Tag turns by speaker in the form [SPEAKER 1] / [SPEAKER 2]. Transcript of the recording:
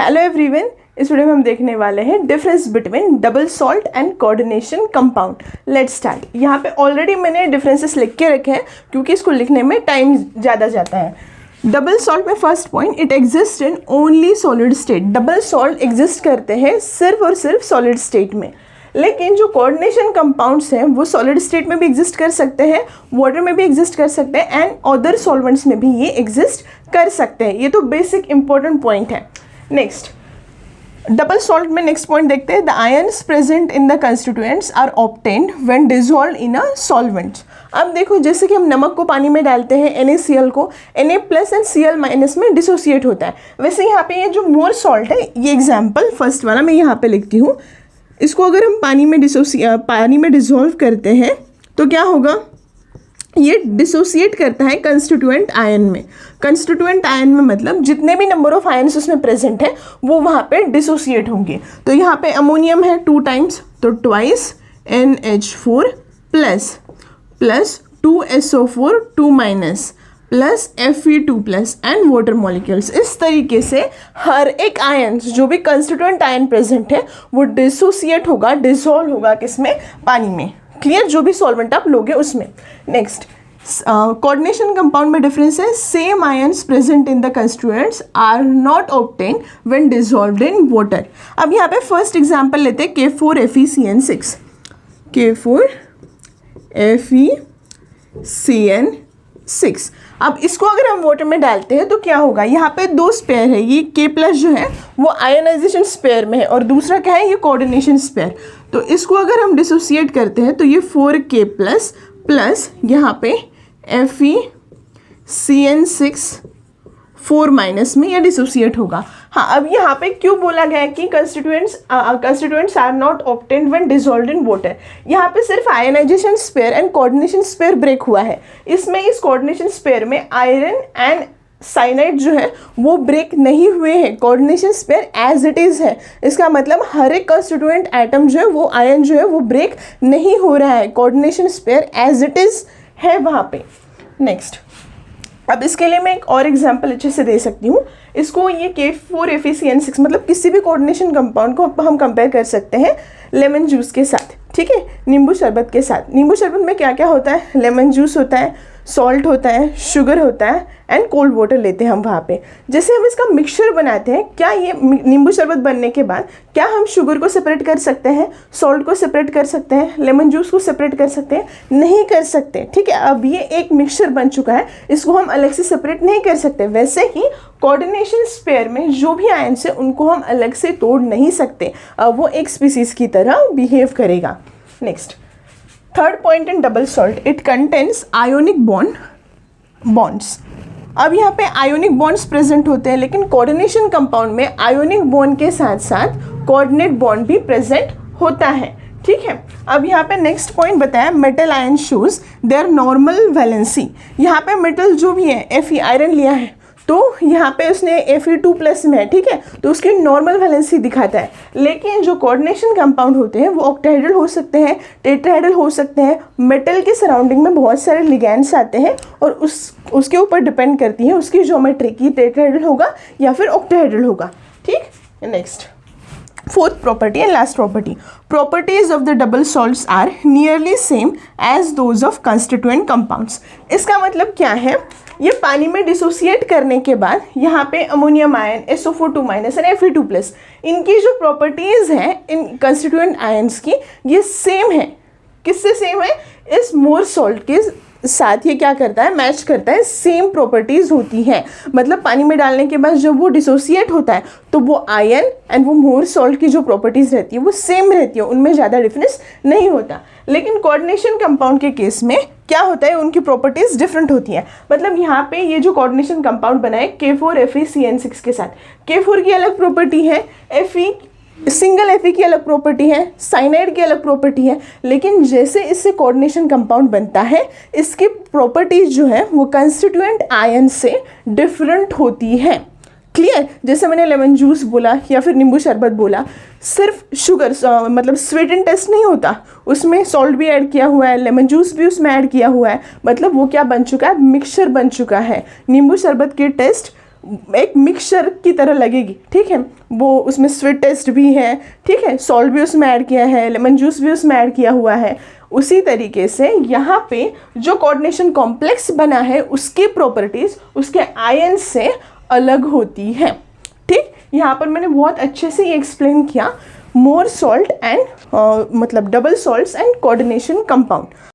[SPEAKER 1] Hello everyone, इस video में हम देखने वाले हैं difference between double salt and coordination compound. Let's start. यहाँ पे ऑलरेडी मैंने डिफरेंसेस लिख के रखे हैं क्योंकि इसको लिखने में टाइम ज़्यादा जाता है। डबल सॉल्ट में first point, it exist in only solid state. Double salt exist करते हैं सिर्फ और सिर्फ सॉलिड स्टेट में, लेकिन जो कोऑर्डिनेशन कंपाउंड्स हैं वो सॉलिड स्टेट में भी एग्जिस्ट कर सकते हैं, वाटर में भी एग्जिस्ट कर सकते हैं एंड अदर सॉल्वेंट्स में भी ये एग्जिस्ट कर सकते हैं। ये तो बेसिक इंपॉर्टेंट पॉइंट है। नेक्स्ट, डबल सॉल्ट में नेक्स्ट पॉइंट देखते हैं। The ions present in the constituents are obtained when dissolved in a solvent. अब देखो, जैसे कि हम नमक को पानी में डालते हैं, NaCl को Na plus and Cl minus में डिसोसिएट होता है। वैसे यहाँ पे ये जो मोर सॉल्ट है, ये एग्जाम्पल फर्स्ट वाला मैं यहाँ पे लिखती हूँ। इसको अगर हम पानी में डिसॉल्व करते हैं तो क्या होगा, ये डिसोसिएट करता है कंस्टिट्यूएंट आयन में। कंस्टिट्यूएंट आयन में मतलब जितने भी नंबर ऑफ आयन्स उसमें प्रेजेंट है वो वहाँ पे डिसोसिएट होंगे। तो यहाँ पे अमोनियम है 2 टाइम्स, तो twice NH4 plus 2SO4 2 minus plus Fe2 plus and water molecules. इस तरीके से हर एक आयन, जो भी कंस्टिट्यूएंट आयन प्रेजेंट है वो डिसोसिएट होगा, डिसॉल्व होगा किसमें, पानी में। क्लियर, जो भी सॉल्वेंट आप लोगे उसमें। नेक्स्ट, कोऑर्डिनेशन कंपाउंड में डिफरेंस है। Same ions present in the constituents are not obtained when dissolved in water. अब यहाँ पे फर्स्ट एग्जांपल लेते हैं K4FeCN6। K4FeCN6। अब इसको अगर हम वाटर में डालते हैं तो क्या होगा, यहाँ पे 2 स्पेयर है। ये K प्लस जो है वो आयनाइजेशन स्पेयर में है और दूसरा क्या है, ये कोऑर्डिनेशन स्पेयर। तो इसको अगर हम डिसोसिएट करते हैं तो ये 4K प्लस यहाँ पे FeCN6 4 माइनस में यह डिसोसिएट होगा। हाँ, अब यहाँ पे क्यों बोला गया है कि constituents are not obtained when dissolved in water. यहाँ पे सिर्फ ionisation sphere and coordination sphere break हुआ है। इसमें इस कोऑर्डिनेशन स्पेयर में आयरन एंड साइनाइड जो है वो ब्रेक नहीं हुए हैं। Coordination sphere as it is है। इसका मतलब हर एक कंस्टिट्यूएंट एटम जो है वो आयन जो है वो ब्रेक नहीं हो रहा है। Coordination sphere as it is है वहाँ पे। नेक्स्ट, अब इसके लिए मैं एक और एग्जांपल अच्छे से दे सकती हूँ। इसको ये K4FeCN6 मतलब किसी भी कोऑर्डिनेशन कंपाउंड को हम कंपेयर कर सकते हैं लेमन जूस के साथ, ठीक है, नींबू शरबत के साथ। नींबू शरबत में क्या क्या होता है, लेमन जूस होता है, सॉल्ट होता है, शुगर होता है एंड कोल्ड वाटर लेते हैं हम वहाँ पे। जैसे हम इसका मिक्सचर बनाते हैं, क्या ये नींबू शरबत बनने के बाद क्या हम शुगर को सेपरेट कर सकते हैं, सॉल्ट को सेपरेट कर सकते हैं, लेमन जूस को सेपरेट कर सकते हैं? नहीं कर सकते, ठीक है। अब ये एक मिक्सचर बन चुका है, इसको हम अलग से सेपरेट नहीं कर सकते। वैसे ही कोऑर्डिनेशन स्पेयर में जो भी आयन्स है उनको हम अलग से तोड़ नहीं सकते, वो एक स्पीसीज की तरह बिहेव करेगा। Next, third point in double salt, it contains ionic bonds. अब यहाँ पे आयोनिक बॉन्ड्स प्रेजेंट होते हैं, लेकिन कोऑर्डिनेशन कंपाउंड में आयोनिक बॉन्ड के साथ साथ कोऑर्डिनेट बॉन्ड भी प्रेजेंट होता है, ठीक है। अब यहाँ पे नेक्स्ट पॉइंट बताया, metal ion shows there normal valency. यहाँ पे मेटल जो भी है, Fe आयरन लिया है तो यहाँ पे उसने Fe2 प्लस में है, ठीक है, तो उसकी नॉर्मल वैलेंसी दिखाता है। लेकिन जो कोऑर्डिनेशन कंपाउंड होते हैं वो ऑक्टाहेड्रल हो सकते हैं, टेट्राहेड्रल हो सकते हैं। मेटल के सराउंडिंग में बहुत सारे लिगैंड्स आते हैं और उसके ऊपर डिपेंड करती है उसकी ज्योमेट्री की, टेट्राहेड्रल होगा या फिर ऑक्टाहेड्रल होगा, ठीक। Next, fourth property and last property, properties of the double salts are nearly same as those of constituent compounds. इसका मतलब क्या है, ये पानी में डिसोसिएट करने के बाद यहाँ पे ammonium ion, SO4 2 minus and Fe2 plus, इनकी जो प्रॉपर्टीज हैं इन कंस्टिट्यूएंट आयन्स की, ये सेम है। किससे सेम है, इस मोर सॉल्ट के साथ ये क्या करता है, मैच करता है, सेम प्रॉपर्टीज होती हैं। मतलब पानी में डालने के बाद जब वो डिसोसिएट होता है तो वो आयन एंड वो मोर सॉल्ट की जो प्रॉपर्टीज रहती है वो सेम रहती है, उनमें ज़्यादा डिफरेंस नहीं होता। लेकिन कोऑर्डिनेशन कंपाउंड के केस में क्या होता है, उनकी प्रॉपर्टीज डिफरेंट होती हैं। मतलब यहाँ पे ये जो कोऑर्डिनेशन कंपाउंड बना है K4FeCN6 के साथ, K4 की अलग प्रॉपर्टी है, सिंगल Fe की अलग प्रॉपर्टी है, साइनाइड की अलग प्रॉपर्टी है। लेकिन जैसे इससे कोऑर्डिनेशन कंपाउंड बनता है, इसकी प्रॉपर्टीज जो है वो कंस्टिट्यूएंट आयन से डिफरेंट होती है। क्लियर, जैसे मैंने लेमन जूस बोला या फिर नींबू शरबत बोला, सिर्फ शुगर मतलब स्वीट एंड टेस्ट नहीं होता, उसमें सॉल्ट भी ऐड किया हुआ है, लेमन जूस भी उसमें ऐड किया हुआ है। मतलब वो क्या बन चुका है, मिक्सचर बन चुका है। नींबू शरबत की टेस्ट एक मिक्सचर की तरह लगेगी, ठीक है। वो उसमें स्वीट टेस्ट भी है, ठीक है, सॉल्ट भी उसमें ऐड किया है, लेमन जूस भी उसमें ऐड किया हुआ है। उसी तरीके से यहाँ पे जो कोऑर्डिनेशन कॉम्प्लेक्स बना है उसकी प्रॉपर्टीज़ उसके आयन से अलग होती हैं, ठीक। यहाँ पर मैंने बहुत अच्छे से ये एक्सप्लेन किया, मोर सॉल्ट एंड मतलब double salts and coordination compound.